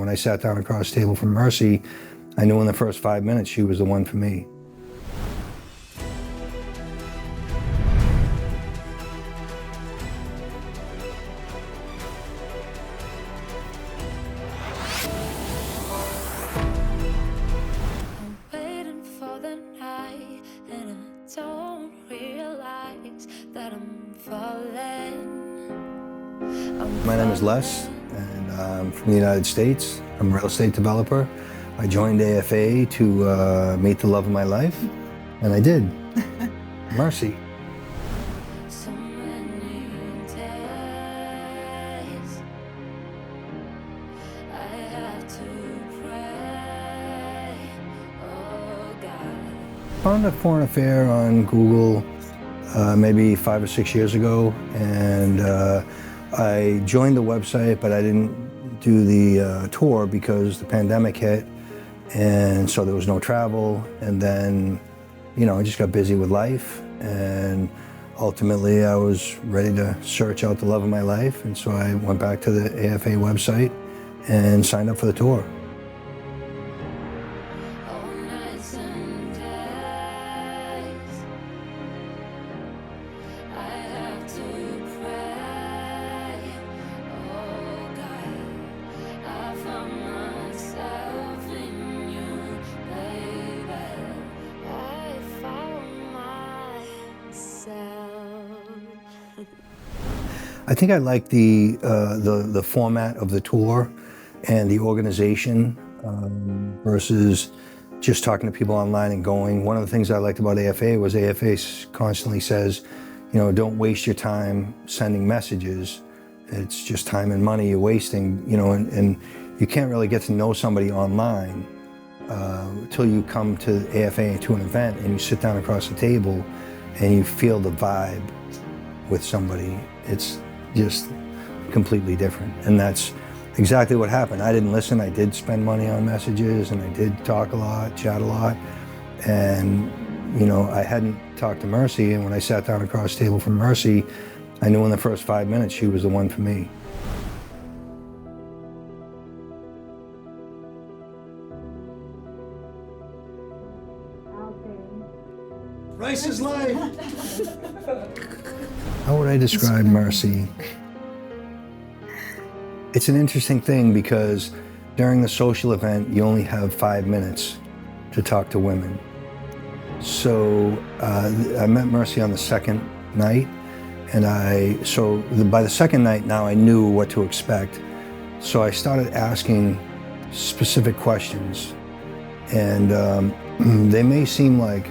when I sat down across the table from Mercy, I knew in the first 5 minutes she was the one for me. My name is Les, and I'm from the United States. I'm a real estate developer. I joined AFA to meet the love of my life, and I did. Mercy. Found a foreign affair on Google maybe 5 or 6 years ago, and I joined the website, but I didn't do the tour because the pandemic hit, and so there was no travel. And then, you know, I just got busy with life, and ultimately I was ready to search out the love of my life, and so I went back to the AFA website and signed up for the tour. I think I like the format of the tour and the organization versus just talking to people online and going. One of the things I liked about AFA was AFA constantly says, you know, don't waste your time sending messages. It's just time and money you're wasting, you know, and you can't really get to know somebody online until you come to AFA to an event and you sit down across the table and you feel the vibe with somebody. It's just completely different, and that's exactly what happened. I didn't listen. I did spend money on messages, and I did talk a lot, chat a lot, and you know, I hadn't talked to Mercy, and when I sat down across the table from Mercy, I knew in the first 5 minutes she was the one for me. Rice is life. How would I describe Mercy? It's an interesting thing because during the social event, you only have 5 minutes to talk to women. So I met Mercy on the second night, and by the second night now I knew what to expect. So I started asking specific questions, and they may seem like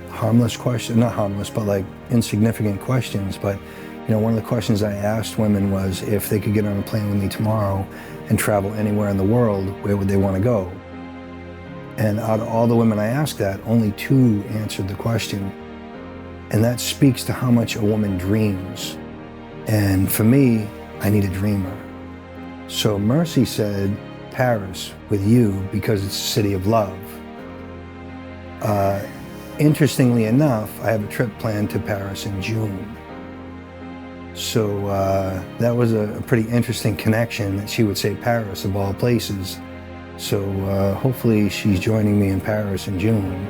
harmless questions, not harmless, but like insignificant questions. But you know, one of the questions I asked women was if they could get on a plane with me tomorrow and travel anywhere in the world, where would they want to go? And out of all the women I asked that, only 2 answered the question. And that speaks to how much a woman dreams. And for me, I need a dreamer. So Mercy said, Paris with you because it's a city of love. Interestingly enough, I have a trip planned to Paris in June. So that was a pretty interesting connection that she would say Paris of all places. So hopefully she's joining me in Paris in June.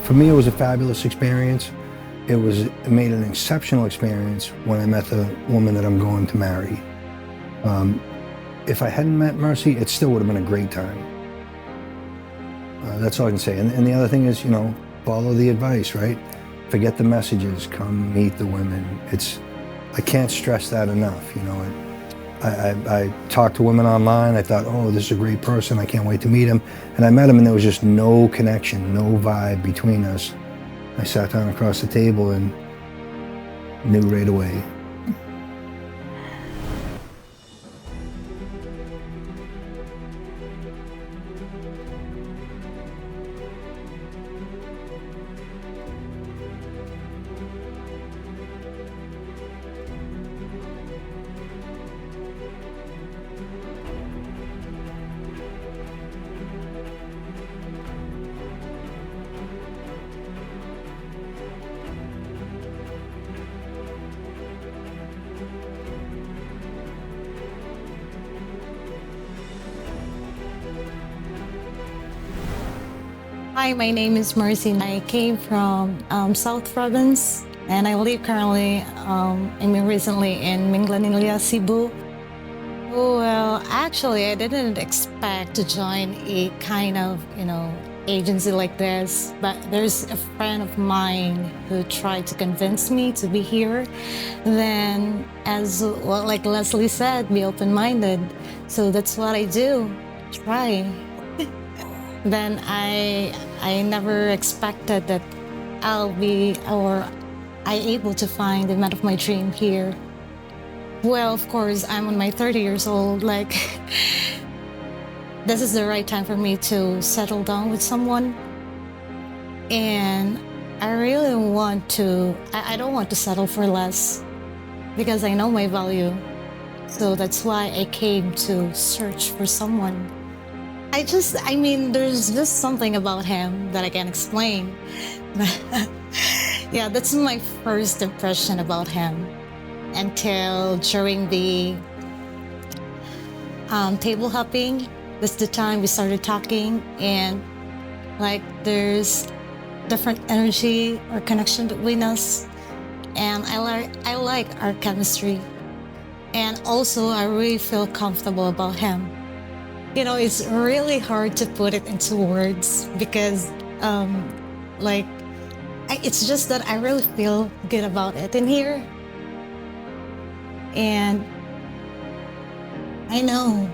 For me, it was a fabulous experience. It made an exceptional experience when I met the woman that I'm going to marry. If I hadn't met Mercy, it still would have been a great time. That's all I can say. And the other thing is, you know, follow the advice, right? Forget the messages, come meet the women. I can't stress that enough, you know. I talked to women online. I thought, oh, this is a great person. I can't wait to meet him. And I met him, and there was just no connection, no vibe between us. I sat down across the table and knew right away. Hi, my name is Mercy. I came from South Province, and I live currently, recently in Minglanilla, Cebu. Well, actually, I didn't expect to join a kind of, agency like this, but there's a friend of mine who tried to convince me to be here. Then, as well, like Leslie said, be open-minded. So that's what I do, try. Then I never expected that I able to find the man of my dream here. Well, of course, I'm on my 30 years old. Like, this is the right time for me to settle down with someone. And I really I don't want to settle for less because I know my value. So that's why I came to search for someone. There's just something about him that I can't explain. Yeah, that's my first impression about him until during the table hopping. That's the time we started talking, and like there's different energy or connection between us, and I like our chemistry, and also I really feel comfortable about him. It's really hard to put it into words because it's just that I really feel good about it in here. And I know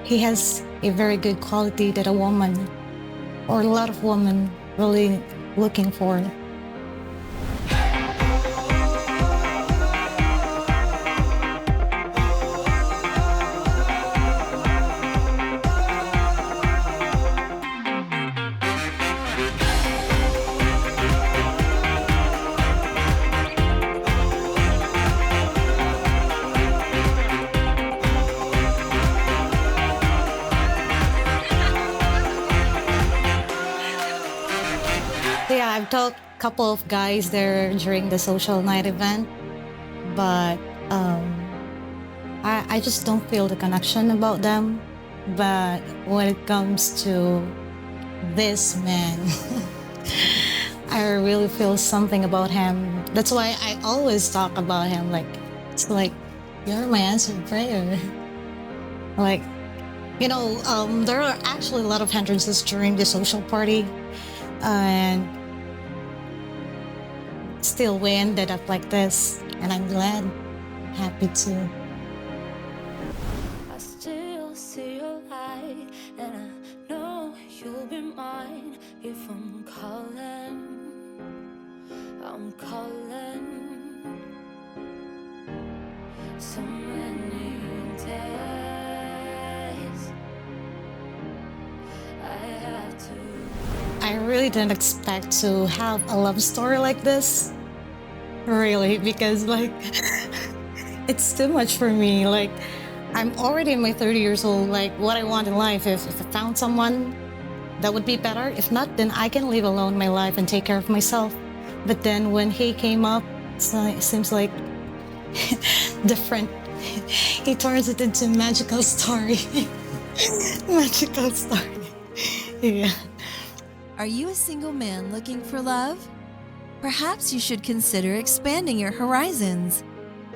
he has a very good quality that a woman or a lot of women really looking for. Yeah, I've talked a couple of guys there during the social night event, but I just don't feel the connection about them. But when it comes to this man, I really feel something about him. That's why I always talk about him. It's like, you're my answered prayer. There are actually a lot of hindrances during the social party, and still we ended up like this, and I'm glad, happy too. I still see your light, and I know you'll be mine. If I'm calling so many days I have to. I really didn't expect to have a love story like this, really, because it's too much for me. I'm already in my 30 years old. What I want in life, if I found someone, that would be better. If not, then I can live alone my life and take care of myself. But then when he came up, it seems like different. He turns it into a magical story. Magical story. Yeah. Are you a single man looking for love? Perhaps you should consider expanding your horizons.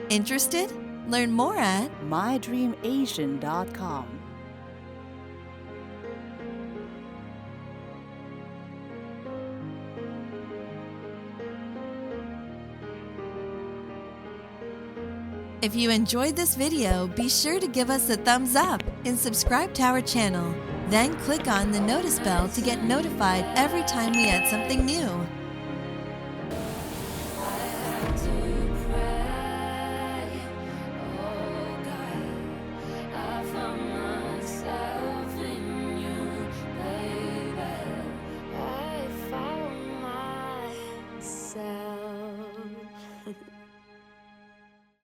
Interested? Learn more at mydreamasian.com. If you enjoyed this video, be sure to give us a thumbs up and subscribe to our channel. Then click on the notice bell to get notified every time we add something new.